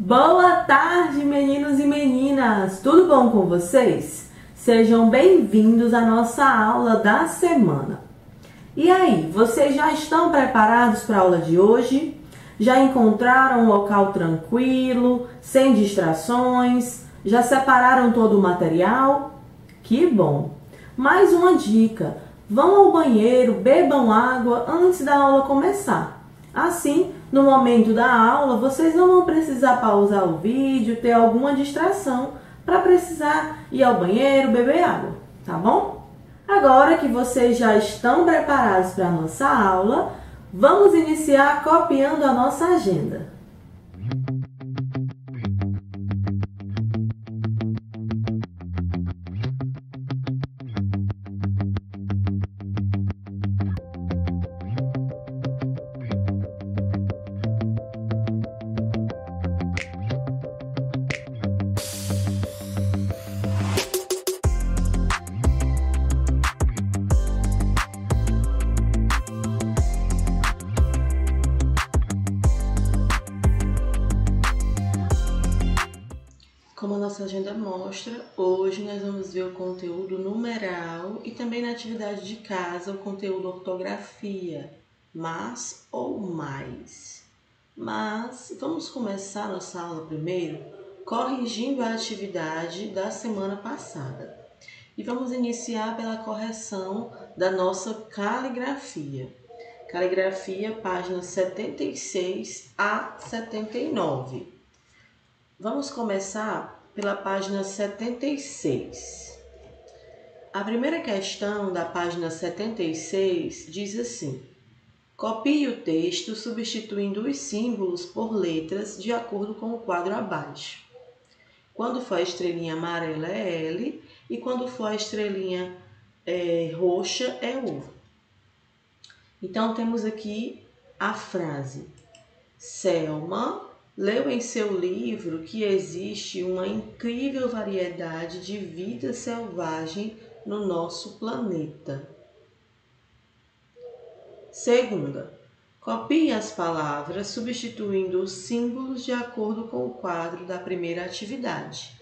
Boa tarde, meninos e meninas! Tudo bom com vocês? Sejam bem-vindos à nossa aula da semana. E aí, vocês já estão preparados para a aula de hoje? Já encontraram um local tranquilo, sem distrações? Já separaram todo o material? Que bom! Mais uma dica: vão ao banheiro, bebam água antes da aula começar. Assim, no momento da aula, vocês não vão precisar pausar o vídeo, ter alguma distração para precisar ir ao banheiro, beber água, tá bom? Agora que vocês já estão preparados para a nossa aula, vamos iniciar copiando a nossa agenda. Como a nossa agenda mostra, hoje nós vamos ver o conteúdo numeral e também na atividade de casa o conteúdo ortografia, mas ou mais. Mas vamos começar nossa aula primeiro corrigindo a atividade da semana passada. E vamos iniciar pela correção da nossa caligrafia. Caligrafia, páginas 76 a 79. Vamos começar pela página 76. A primeira questão da página 76 diz assim: copie o texto substituindo os símbolos por letras de acordo com o quadro abaixo. Quando for a estrelinha amarela é L e quando for a estrelinha roxa é U. Então temos aqui a frase: Selma leu em seu livro que existe uma incrível variedade de vida selvagem no nosso planeta. Segunda, copie as palavras substituindo os símbolos de acordo com o quadro da primeira atividade.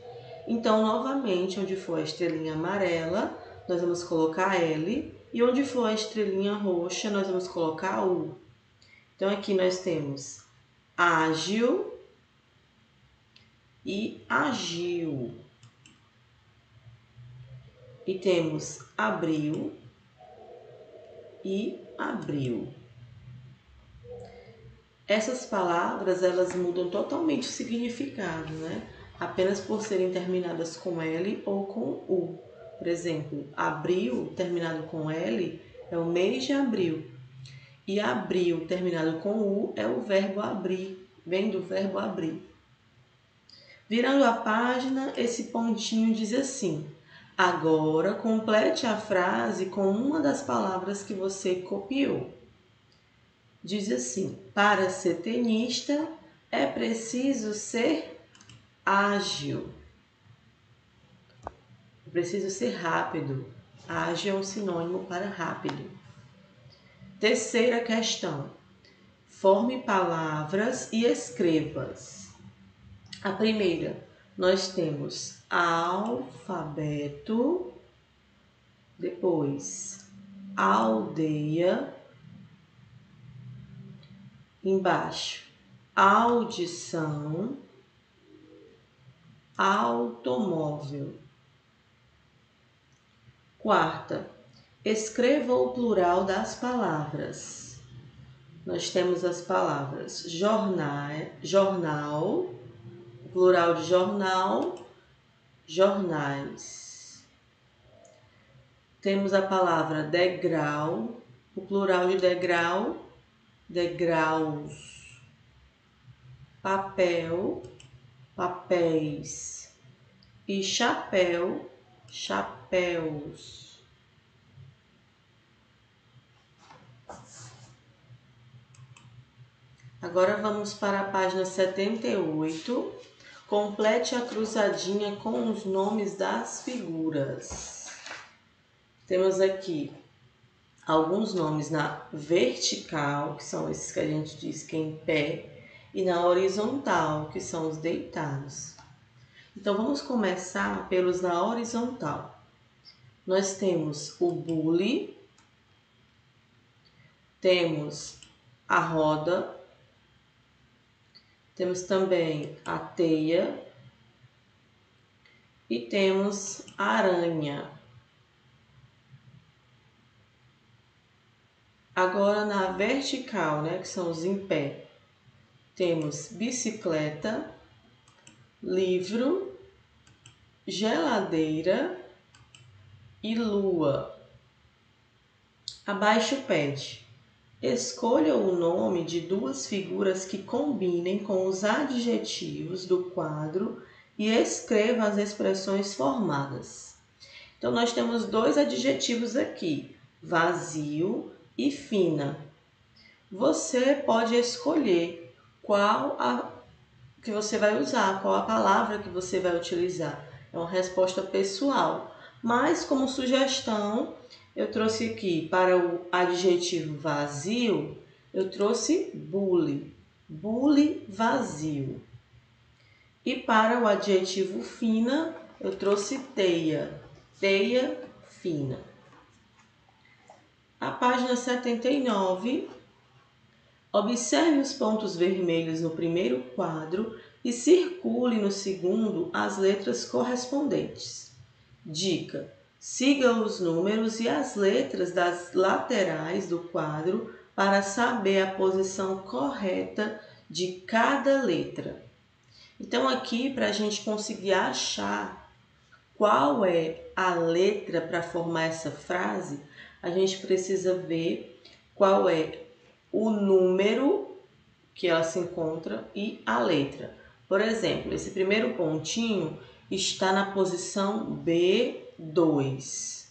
Então, novamente, onde for a estrelinha amarela, nós vamos colocar L, e onde for a estrelinha roxa, nós vamos colocar U. Então, aqui nós temos ágil e agiu. E temos abril e abriu. Essas palavras, elas mudam totalmente o significado, né? Apenas por serem terminadas com L ou com U. Por exemplo, abril, terminado com L, é o mês de abril. E abril, terminado com U, é o verbo abrir, vem do verbo abrir. Virando a página, esse pontinho diz assim: agora complete a frase com uma das palavras que você copiou. Diz assim: para ser tenista é preciso ser ágil. É preciso ser rápido. Ágil é um sinônimo para rápido. Terceira questão: forme palavras e escreva-as. A primeira, nós temos alfabeto, depois aldeia, embaixo audição, automóvel. Quarta, escreva o plural das palavras. Nós temos as palavras jornal, plural de jornal, jornais. Temos a palavra degrau, o plural de degrau, degraus. Papel, papéis. E chapéu, chapéus. Agora vamos para a página 78. Complete a cruzadinha com os nomes das figuras. Temos aqui alguns nomes na vertical, que são esses que a gente diz que é em pé, e na horizontal, que são os deitados. Então, vamos começar pelos na horizontal. Nós temos o bule, temos a roda, temos também a teia e temos a aranha. Agora, na vertical, né, que são os em pé, temos bicicleta, livro, geladeira e lua. Abaixo pede: escolha o nome de duas figuras que combinem com os adjetivos do quadro e escreva as expressões formadas. Então, nós temos dois adjetivos aqui, vazio e fina. Você pode escolher qual que você vai usar, qual a palavra que você vai utilizar. É uma resposta pessoal, mas como sugestão, eu trouxe aqui para o adjetivo vazio, eu trouxe bule, bule vazio. E para o adjetivo fina, eu trouxe teia, teia fina. A página 79, observe os pontos vermelhos no primeiro quadro e circule no segundo as letras correspondentes. Dica: siga os números e as letras das laterais do quadro para saber a posição correta de cada letra. Então, aqui, para a gente conseguir achar qual é a letra para formar essa frase, a gente precisa ver qual é o número que ela se encontra e a letra. Por exemplo, esse primeiro pontinho está na posição B2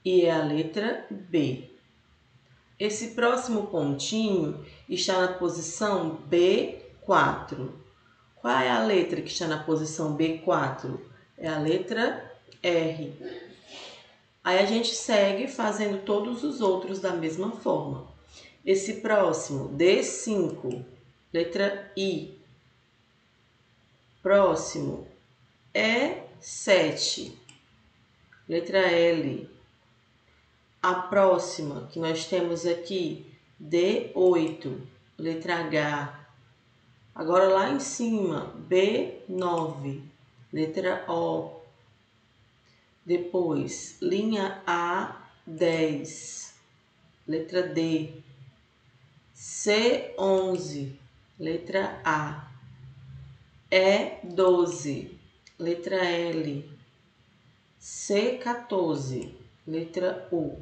e é a letra B. Esse próximo pontinho está na posição B4. Qual é a letra que está na posição B4? É a letra R. Aí a gente segue fazendo todos os outros da mesma forma. Esse próximo, D5, letra I. Próximo, E7, letra L. A próxima que nós temos aqui, D8, letra H. Agora lá em cima, B9, letra O. Depois, linha A10, letra D. C11, letra A. E12, letra L. C14, letra U.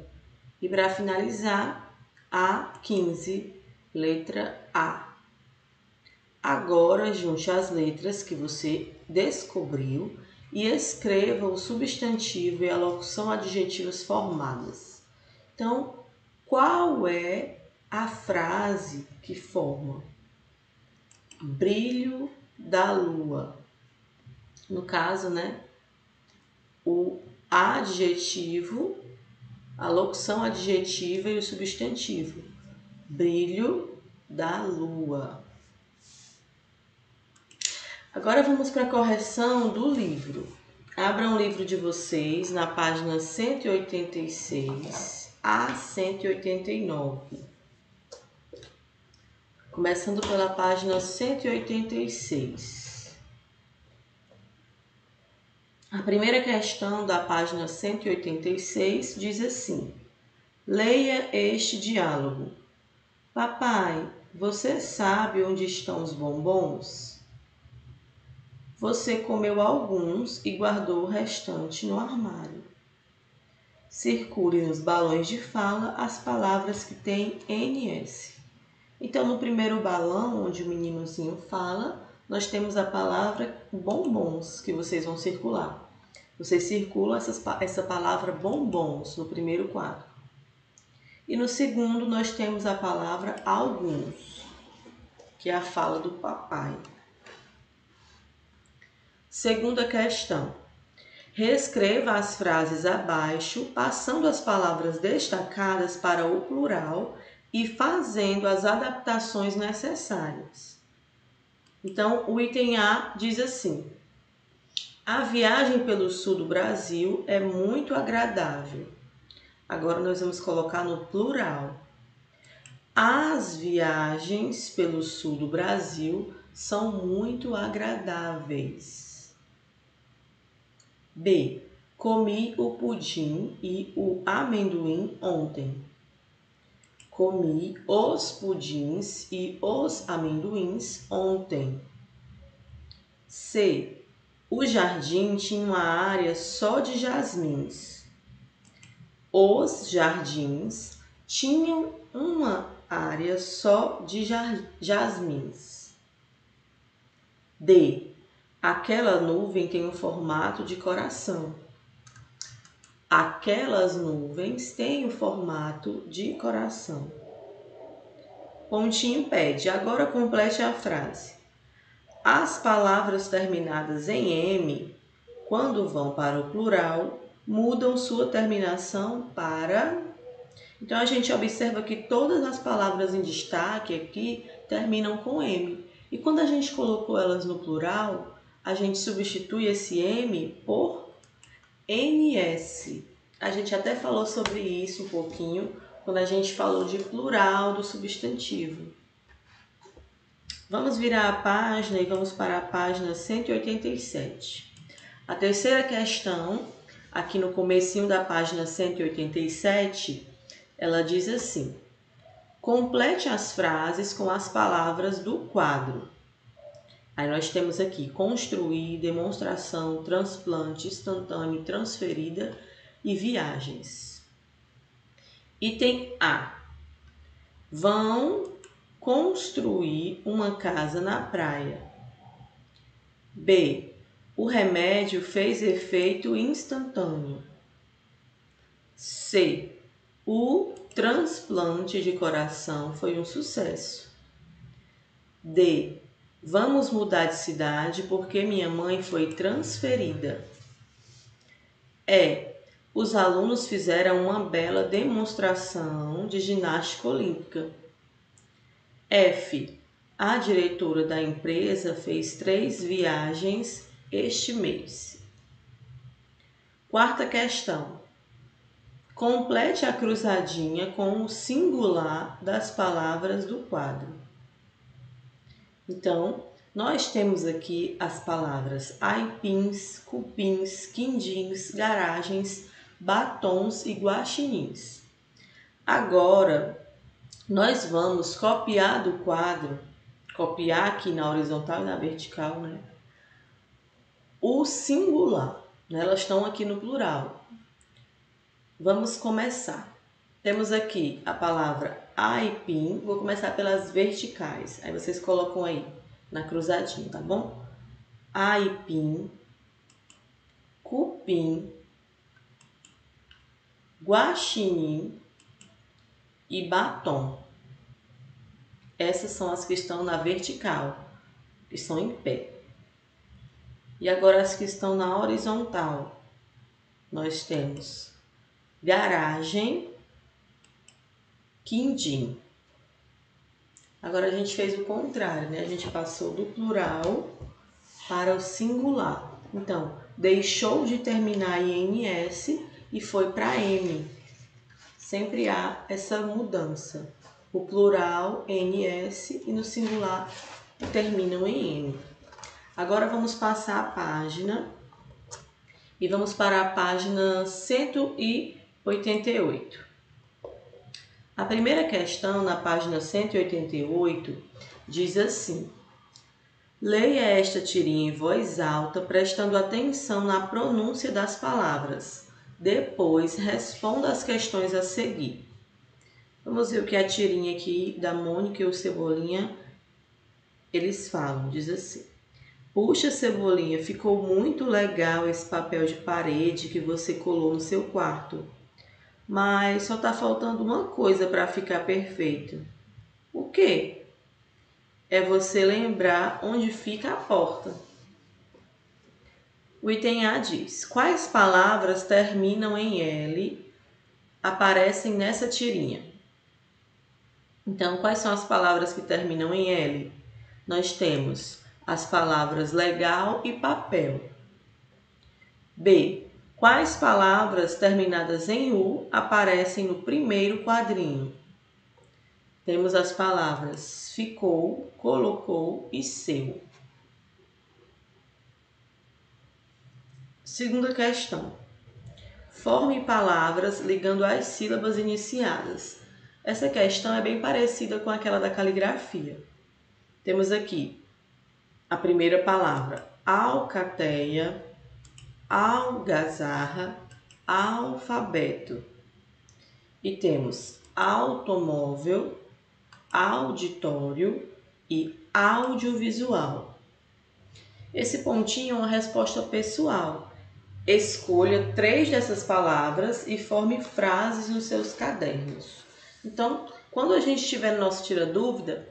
E para finalizar, A15, letra A. Agora, junte as letras que você descobriu e escreva o substantivo e a locução adjetivas formadas. Então, qual é a frase que forma brilho da lua? No caso, né, o adjetivo, a locução adjetiva e o substantivo. Brilho da lua. Agora vamos para a correção do livro. Abram o livro de vocês na página 186 a 189. Começando pela página 186. A primeira questão da página 186 diz assim: leia este diálogo. Papai, você sabe onde estão os bombons? Você comeu alguns e guardou o restante no armário. Circule nos balões de fala as palavras que têm NS. Então, no primeiro balão, onde o meninozinho fala, nós temos a palavra bombons, que vocês vão circular. Vocês circulam essa palavra bombons no primeiro quadro. E no segundo, nós temos a palavra alguns, que é a fala do papai. Segunda questão. Reescreva as frases abaixo, passando as palavras destacadas para o plural e fazendo as adaptações necessárias. Então, o item A diz assim: a viagem pelo sul do Brasil é muito agradável. Agora nós vamos colocar no plural. As viagens pelo sul do Brasil são muito agradáveis. B. Comi o pudim e o amendoim ontem. Comi os pudins e os amendoins ontem. C. O jardim tinha uma área só de jasmins. Os jardins tinham uma área só de jasmins. D. Aquela nuvem tem um formato de coração. Aquelas nuvens têm o formato de coração. Pontinho pede. Agora complete a frase. As palavras terminadas em M, quando vão para o plural, mudam sua terminação para... Então, a gente observa que todas as palavras em destaque aqui terminam com M. E quando a gente colocou elas no plural, a gente substitui esse M por NS. A gente até falou sobre isso um pouquinho quando a gente falou de plural do substantivo. Vamos virar a página e vamos para a página 187. A terceira questão, aqui no comecinho da página 187, ela diz assim: complete as frases com as palavras do quadro. Aí nós temos aqui construir, demonstração, transplante, instantâneo, transferida e viagens. Item A. Vão construir uma casa na praia. B. O remédio fez efeito instantâneo. C. O transplante de coração foi um sucesso. D. Vamos mudar de cidade porque minha mãe foi transferida. E. Os alunos fizeram uma bela demonstração de ginástica olímpica. F. A diretora da empresa fez 3 viagens este mês. Quarta questão. Complete a cruzadinha com o singular das palavras do quadro. Então, nós temos aqui as palavras aipins, cupins, quindins, garagens, batons e guaxinins. Agora, nós vamos copiar do quadro, copiar aqui na horizontal e na vertical, né? O singular, né? Elas estão aqui no plural. Vamos começar. Temos aqui a palavra aipim, vou começar pelas verticais, aí vocês colocam aí na cruzadinha, tá bom? Aipim, cupim, guaxinim e batom. Essas são as que estão na vertical, que estão em pé. E agora as que estão na horizontal, nós temos garagem, quindim. Agora a gente fez o contrário, né? A gente passou do plural para o singular. Então, deixou de terminar em NS e foi para M. Sempre há essa mudança. O plural, NS, e no singular terminam em M. Agora vamos passar a página e vamos para a página 188. A primeira questão na página 188 diz assim: leia esta tirinha em voz alta, prestando atenção na pronúncia das palavras. Depois, responda as questões a seguir. Vamos ver o que a tirinha aqui da Mônica e o Cebolinha, eles falam. Diz assim: puxa, Cebolinha, ficou muito legal esse papel de parede que você colou no seu quarto. Mas só tá faltando uma coisa para ficar perfeito. O quê? É você lembrar onde fica a porta. O item A diz: quais palavras terminam em L aparecem nessa tirinha? Então, quais são as palavras que terminam em L? Nós temos as palavras legal e papel. B. Quais palavras terminadas em U aparecem no primeiro quadrinho? Temos as palavras ficou, colocou e seu. Segunda questão. Forme palavras ligando as sílabas iniciadas. Essa questão é bem parecida com aquela da caligrafia. Temos aqui a primeira palavra, alcateia, algazarra, alfabeto. E temos automóvel, auditório e audiovisual. Esse pontinho é uma resposta pessoal. Escolha 3 dessas palavras e forme frases nos seus cadernos. Então, quando a gente estiver no nosso Tira Dúvida,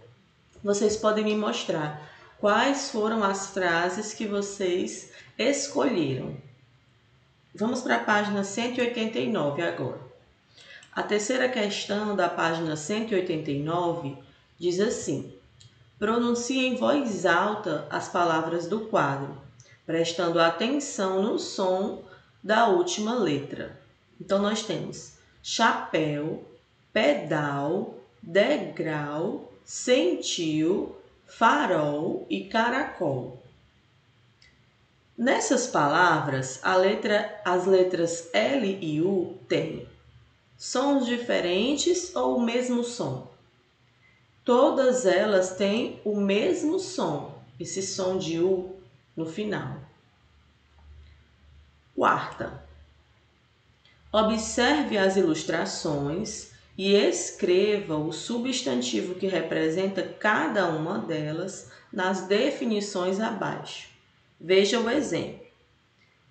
vocês podem me mostrar quais foram as frases que vocês escolheram. Vamos para a página 189 agora. A terceira questão da página 189 diz assim: pronuncie em voz alta as palavras do quadro, prestando atenção no som da última letra. Então, nós temos chapéu, pedal, degrau, sentiu, farol e caracol. Nessas palavras, as letras L e U têm sons diferentes ou o mesmo som? Todas elas têm o mesmo som, esse som de U no final. Quarta. Observe as ilustrações e escreva o substantivo que representa cada uma delas nas definições abaixo. Veja o exemplo.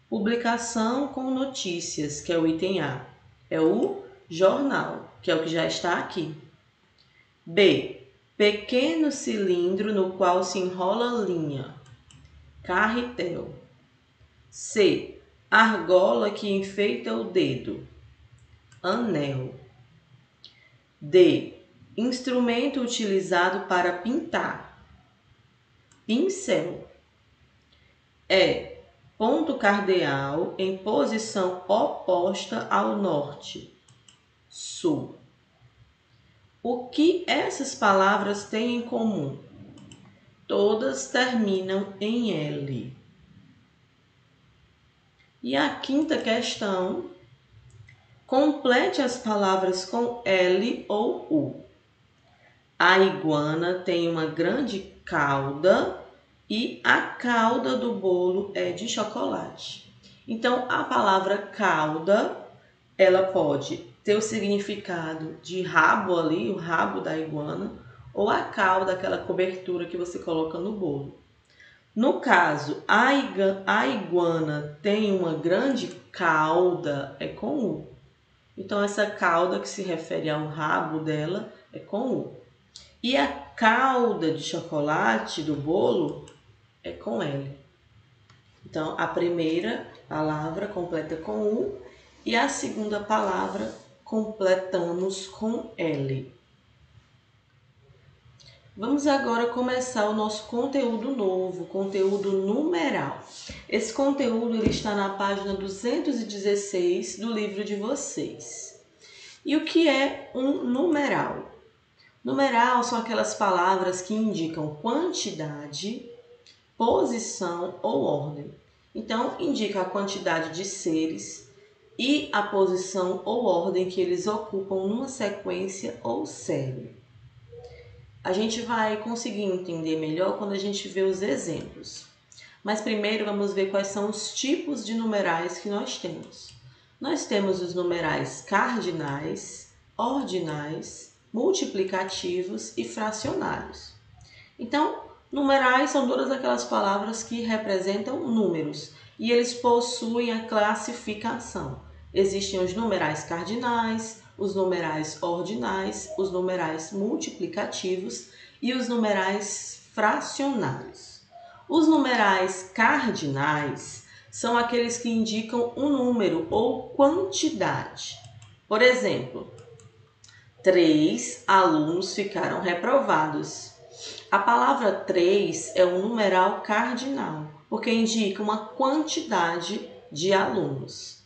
Publicação com notícias, que é o item A. É o jornal, que é o que já está aqui. B. Pequeno cilindro no qual se enrola linha. Carretel. C. Argola que enfeita o dedo. Anel. D. Instrumento utilizado para pintar. Pincel. E. Ponto cardeal em posição oposta ao norte. Sul. O que essas palavras têm em comum? Todas terminam em L. E a quinta questão, complete as palavras com L ou U. A iguana tem uma grande cauda e a cauda do bolo é de chocolate. Então, a palavra cauda, ela pode ter o significado de rabo ali, o rabo da iguana, ou a cauda, aquela cobertura que você coloca no bolo. No caso, a iguana tem uma grande cauda, é com U. Então, essa cauda que se refere ao rabo dela é com U. E a cauda de chocolate do bolo é com L. Então, a primeira palavra completa com U e a segunda palavra completamos com L. Vamos agora começar o nosso conteúdo novo, conteúdo numeral. Esse conteúdo ele está na página 216 do livro de vocês. E o que é um numeral? Numeral são aquelas palavras que indicam quantidade, posição ou ordem. Então, indica a quantidade de seres e a posição ou ordem que eles ocupam numa sequência ou série. A gente vai conseguir entender melhor quando a gente vê os exemplos. Mas primeiro vamos ver quais são os tipos de numerais que nós temos. Nós temos os numerais cardinais, ordinais, multiplicativos e fracionários. Então, numerais são todas aquelas palavras que representam números e eles possuem a classificação. Existem os numerais cardinais, os numerais ordinais, os numerais multiplicativos e os numerais fracionários. Os numerais cardinais são aqueles que indicam um número ou quantidade. Por exemplo, 3 alunos ficaram reprovados. A palavra 3 é um numeral cardinal, porque indica uma quantidade de alunos.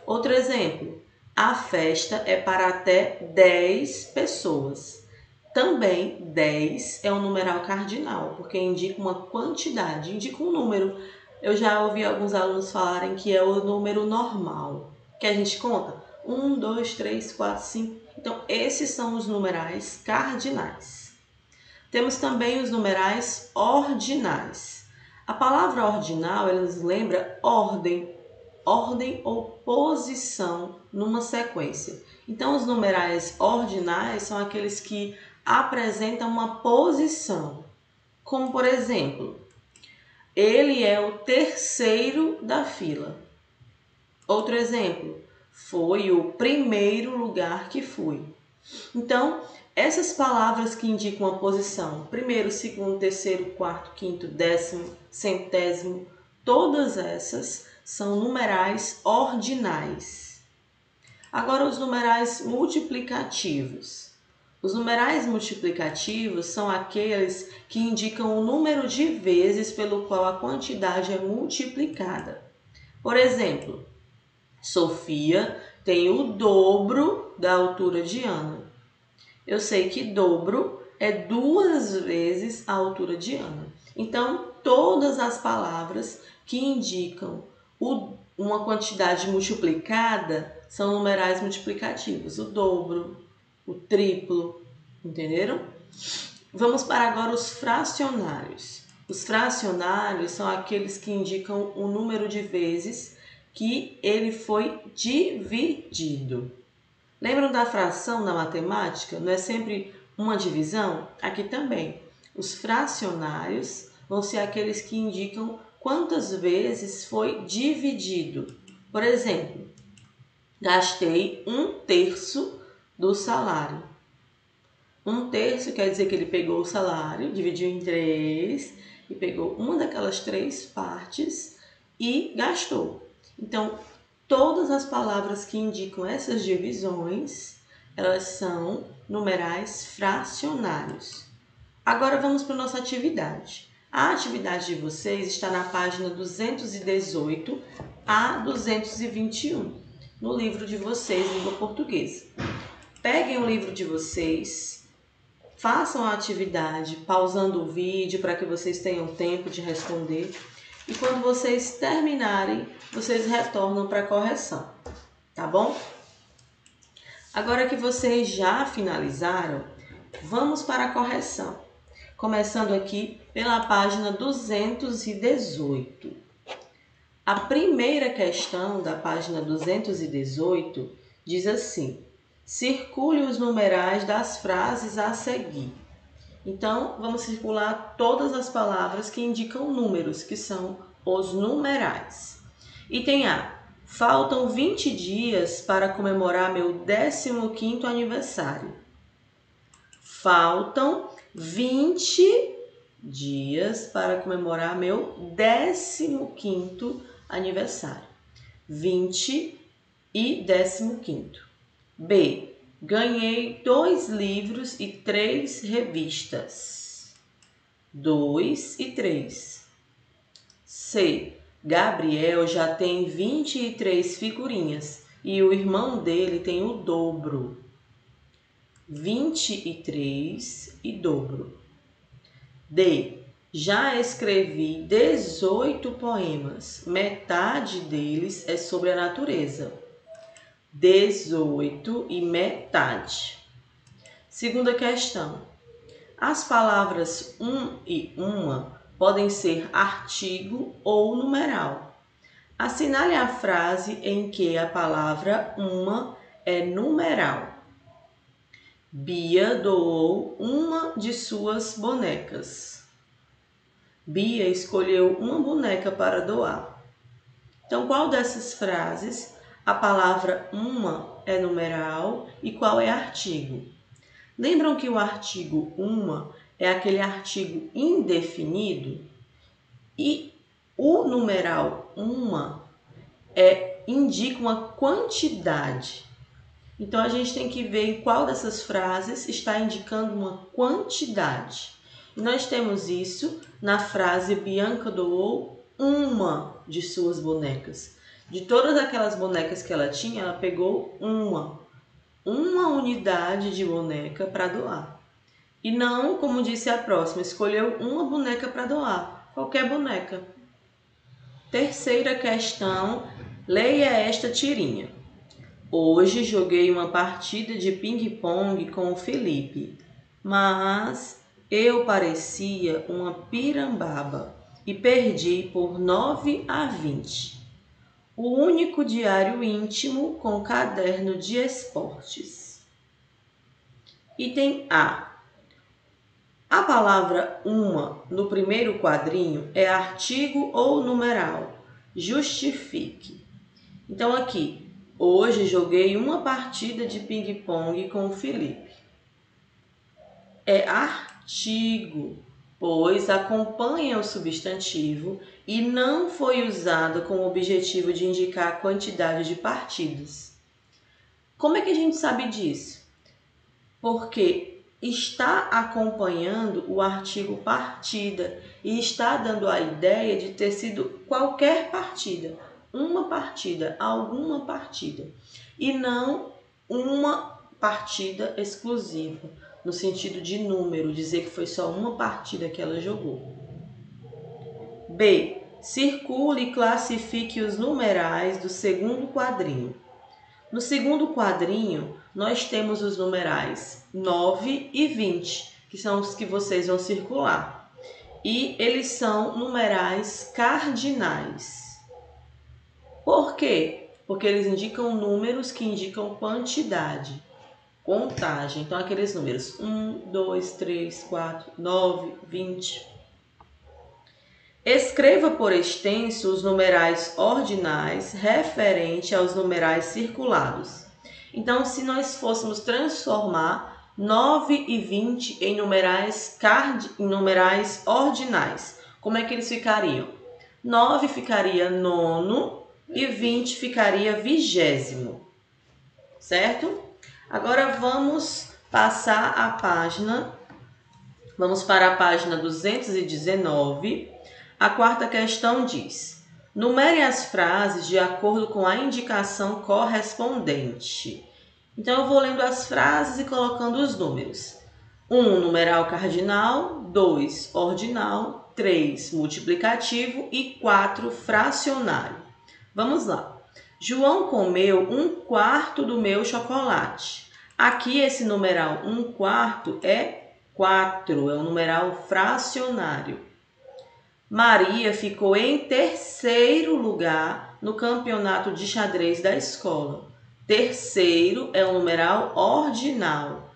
Outro exemplo, a festa é para até 10 pessoas. Também 10 é um numeral cardinal, porque indica uma quantidade, indica um número. Eu já ouvi alguns alunos falarem que é o número normal, que a gente conta 1, 2, 3, 4, 5. Então, esses são os numerais cardinais. Temos também os numerais ordinais. A palavra ordinal, ela nos lembra ordem ou posição numa sequência. Então, os numerais ordinais são aqueles que apresentam uma posição. Como, por exemplo, ele é o terceiro da fila. Outro exemplo, foi o primeiro lugar que fui. Então, essas palavras que indicam a posição, primeiro, segundo, terceiro, quarto, quinto, décimo, centésimo, todas essas são numerais ordinais. Agora, os numerais multiplicativos. Os numerais multiplicativos são aqueles que indicam o número de vezes pelo qual a quantidade é multiplicada. Por exemplo, Sofia tem o dobro da altura de Ana. Eu sei que dobro é 2 vezes a altura de Ana. Então, todas as palavras que indicam uma quantidade multiplicada são numerais multiplicativos. O dobro, o triplo, entenderam? Vamos para agora os fracionários. Os fracionários são aqueles que indicam o número de vezes que ele foi dividido. Lembram da fração na matemática? Não é sempre uma divisão? Aqui também. Os fracionários vão ser aqueles que indicam quantas vezes foi dividido. Por exemplo, gastei 1/3 do salário. 1/3 quer dizer que ele pegou o salário, dividiu em 3 e pegou uma daquelas 3 partes e gastou. Então, todas as palavras que indicam essas divisões, elas são numerais fracionários. Agora vamos para a nossa atividade. A atividade de vocês está na página 218 a 221, no livro de vocês, Língua Portuguesa. Peguem o livro de vocês, façam a atividade, pausando o vídeo para que vocês tenham tempo de responder. E quando vocês terminarem, vocês retornam para a correção, tá bom? Agora que vocês já finalizaram, vamos para a correção. Começando aqui pela página 218. A primeira questão da página 218 diz assim: circule os numerais das frases a seguir. Então, vamos circular todas as palavras que indicam números, que são os numerais. Item A. Faltam 20 dias para comemorar meu 15º aniversário. Faltam 20 dias para comemorar meu 15º aniversário. 20 e 15º. B. Ganhei 2 livros e 3 revistas. 2 e 3. C. Gabriel já tem 23 figurinhas e o irmão dele tem o dobro. 23 e dobro. D. Já escrevi 18 poemas. Metade deles é sobre a natureza. 18 e metade. Segunda questão. As palavras um e uma podem ser artigo ou numeral. Assinale a frase em que a palavra uma é numeral. Bia doou uma de suas bonecas. Bia escolheu uma boneca para doar. Então, qual dessas frases a palavra uma é numeral e qual é artigo? Lembram que o artigo uma é aquele artigo indefinido? E o numeral uma indica uma quantidade. Então, a gente tem que ver em qual dessas frases está indicando uma quantidade. Nós temos isso na frase Bianca doou uma de suas bonecas. De todas aquelas bonecas que ela tinha, ela pegou uma unidade de boneca para doar. E não, como disse a próxima, escolheu uma boneca para doar, qualquer boneca. Terceira questão, leia esta tirinha. Hoje joguei uma partida de ping-pong com o Felipe, mas eu parecia uma pirambaba e perdi por 9-20. O único diário íntimo com caderno de esportes. Item A. A palavra uma no primeiro quadrinho é artigo ou numeral. Justifique. Então aqui, hoje joguei uma partida de ping-pong com o Felipe. É artigo, pois acompanha o substantivo e não foi usado com o objetivo de indicar a quantidade de partidas. Como é que a gente sabe disso? Porque está acompanhando o artigo partida e está dando a ideia de ter sido qualquer partida, uma partida, alguma partida, e não uma partida exclusiva, no sentido de número, dizer que foi só uma partida que ela jogou. B. Circule e classifique os numerais do segundo quadrinho. No segundo quadrinho, nós temos os numerais 9 e 20, que são os que vocês vão circular. E eles são numerais cardinais. Por quê? Porque eles indicam números que indicam quantidade, contagem. Então, aqueles números 1, 2, 3, 4, 9, 20. Escreva por extenso os numerais ordinais referente aos numerais circulados. Então, se nós fôssemos transformar 9 e 20 em numerais ordinais, como é que eles ficariam? 9 ficaria nono e 20 ficaria 20º, certo? Agora vamos passar a página, vamos para a página 219. A quarta questão diz: numere as frases de acordo com a indicação correspondente. Então, eu vou lendo as frases e colocando os números. 1, numeral cardinal, 2, ordinal, 3, multiplicativo e 4, fracionário. Vamos lá. João comeu 1/4 do meu chocolate. Aqui, esse numeral 1/4 é 4, é um numeral fracionário. Maria ficou em terceiro lugar no campeonato de xadrez da escola. Terceiro é um numeral ordinal.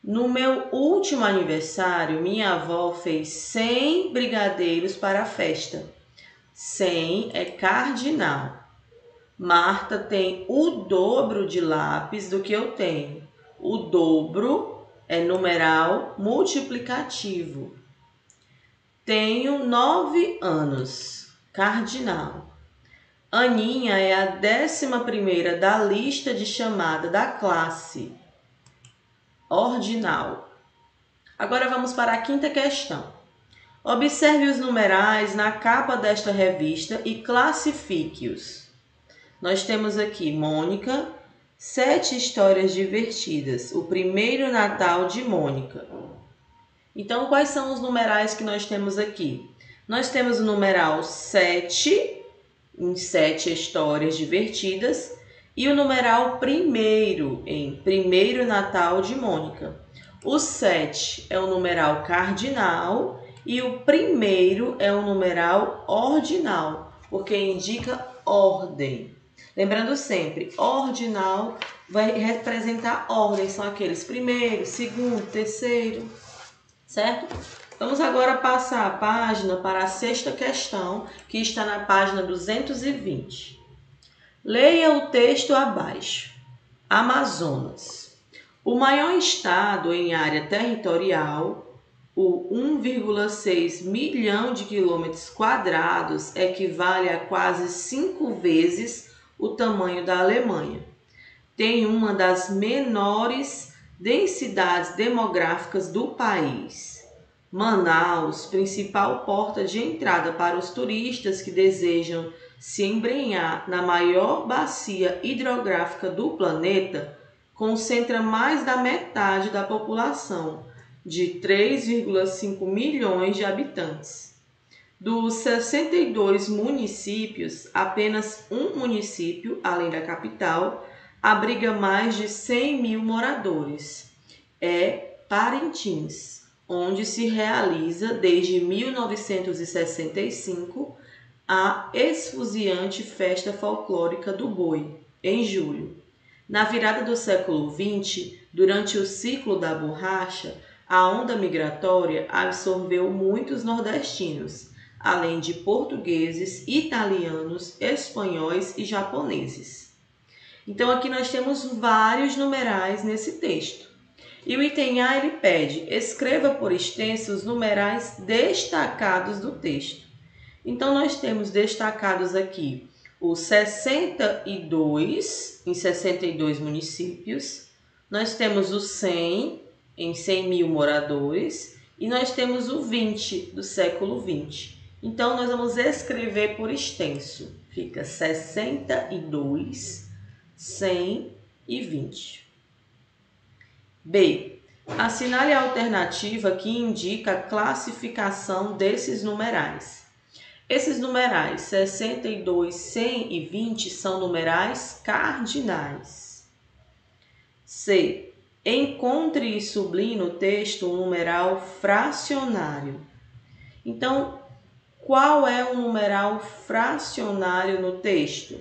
No meu último aniversário, minha avó fez 100 brigadeiros para a festa. 100 é cardinal. Marta tem o dobro de lápis do que eu tenho. O dobro é numeral multiplicativo. Tenho 9 anos, cardinal. Aninha é a 11ª da lista de chamada da classe, ordinal. Agora vamos para a quinta questão. Observe os numerais na capa desta revista e classifique-os. Nós temos aqui Mônica, 7 histórias divertidas, o primeiro Natal de Mônica. Então, quais são os numerais que nós temos aqui? Nós temos o numeral 7, em 7 histórias divertidas, e o numeral primeiro, em primeiro Natal de Mônica. O 7 é o numeral cardinal e o primeiro é o numeral ordinal, porque indica ordem. Lembrando sempre, ordinal vai representar ordem, são aqueles primeiro, segundo, terceiro. Certo? Vamos agora passar a página para a sexta questão, que está na página 220. Leia o texto abaixo. Amazonas. O maior estado em área territorial, o 1,6 milhão de quilômetros quadrados, equivale a quase 5 vezes o tamanho da Alemanha. Tem uma das menores densidades demográficas do país. Manaus, principal porta de entrada para os turistas que desejam se embrenhar na maior bacia hidrográfica do planeta, concentra mais da metade da população, de 3,5 milhões de habitantes. Dos 62 municípios, apenas um município, além da capital, abriga mais de 100 mil moradores. É Parintins, onde se realiza desde 1965 a esfuziante Festa Folclórica do Boi, em julho. Na virada do século XX, durante o ciclo da borracha, a onda migratória absorveu muitos nordestinos, além de portugueses, italianos, espanhóis e japoneses. Então aqui nós temos vários numerais nesse texto. E o item A ele pede, escreva por extenso os numerais destacados do texto. Então nós temos destacados aqui o 62 em 62 municípios, nós temos o 100 em 100 mil moradores e nós temos o 20 do século 20. Então nós vamos escrever por extenso, fica 62, 100 e 20. B. Assinale a alternativa que indica a classificação desses numerais. Esses numerais 62, 100 e 20 são numerais cardinais. C. Encontre e sublinhe no texto um numeral fracionário. Então, qual é o numeral fracionário no texto?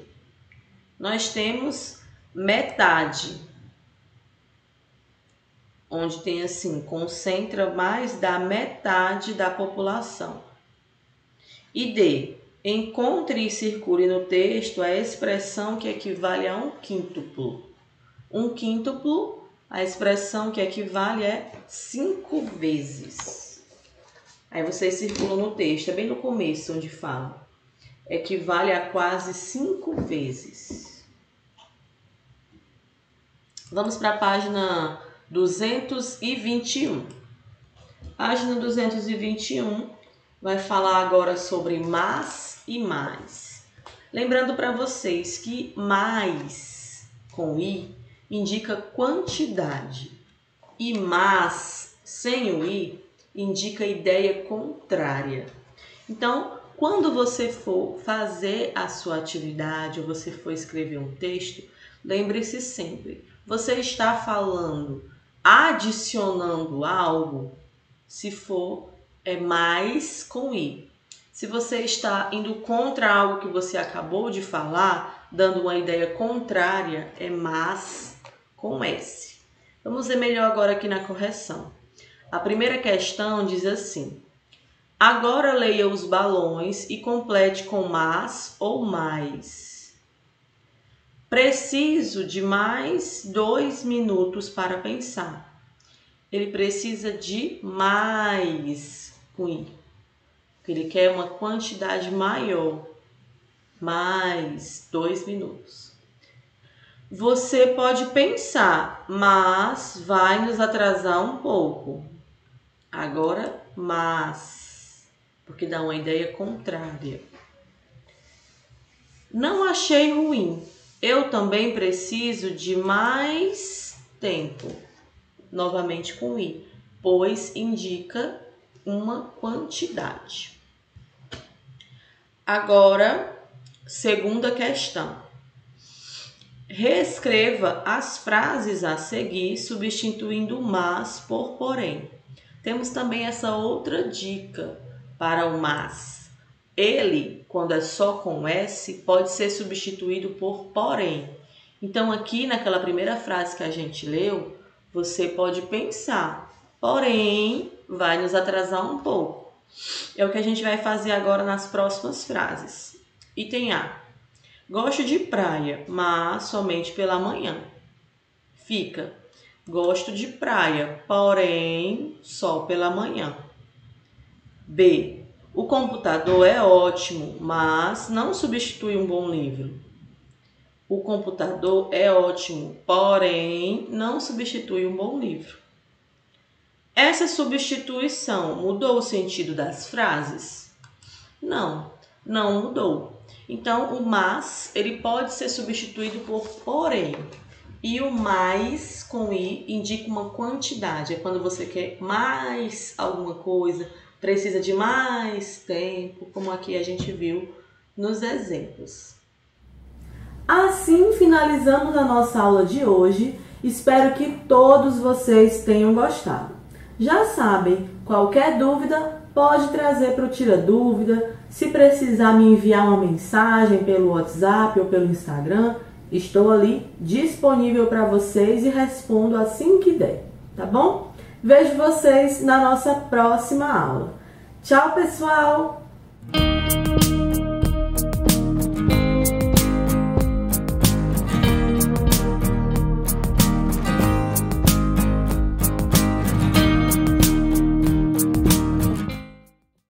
Nós temos metade, onde tem assim, concentra mais da metade da população. E D, encontre e circule no texto a expressão que equivale a um quíntuplo. Um quíntuplo, a expressão que equivale é 5 vezes. Aí vocês circulam no texto, é bem no começo onde fala. Equivale a quase 5 vezes. Vamos para a página 221. Página 221 vai falar agora sobre mais e mais. Lembrando para vocês que mais com i indica quantidade e mais sem o i indica ideia contrária. Então, quando você for fazer a sua atividade ou você for escrever um texto, lembre-se sempre, você está falando, adicionando algo, se for, é mais com i. Se você está indo contra algo que você acabou de falar, dando uma ideia contrária, é mais com s. Vamos ver melhor agora aqui na correção. A primeira questão diz assim: agora leia os balões e complete com mais ou mais. Preciso de mais 2 minutos para pensar. Ele precisa de mais com i, porque ele quer uma quantidade maior. Mais 2 minutos. Você pode pensar, mas vai nos atrasar um pouco. Agora, mas, porque dá uma ideia contrária. Não achei ruim. Eu também preciso de mais tempo. Novamente com i, pois indica uma quantidade. Agora, segunda questão. Reescreva as frases a seguir, substituindo mas por porém. Temos também essa outra dica para o mas. Ele, quando é só com S, pode ser substituído por porém. Então, aqui naquela primeira frase que a gente leu, você pode pensar, porém, vai nos atrasar um pouco. É o que a gente vai fazer agora nas próximas frases. Item A. Gosto de praia, mas somente pela manhã. Fica. Gosto de praia, porém, só pela manhã. B. O computador é ótimo, mas não substitui um bom livro. O computador é ótimo, porém, não substitui um bom livro. Essa substituição mudou o sentido das frases? Não, não mudou. Então, o mas, ele pode ser substituído por porém. E o mais com i indica uma quantidade. É quando você quer mais alguma coisa, precisa de mais tempo, como aqui a gente viu nos exemplos. Assim finalizamos a nossa aula de hoje. Espero que todos vocês tenham gostado. Já sabem, qualquer dúvida pode trazer para o Tira Dúvida. Se precisar me enviar uma mensagem pelo WhatsApp ou pelo Instagram, estou ali disponível para vocês e respondo assim que der, tá bom? Vejo vocês na nossa próxima aula. Tchau, pessoal!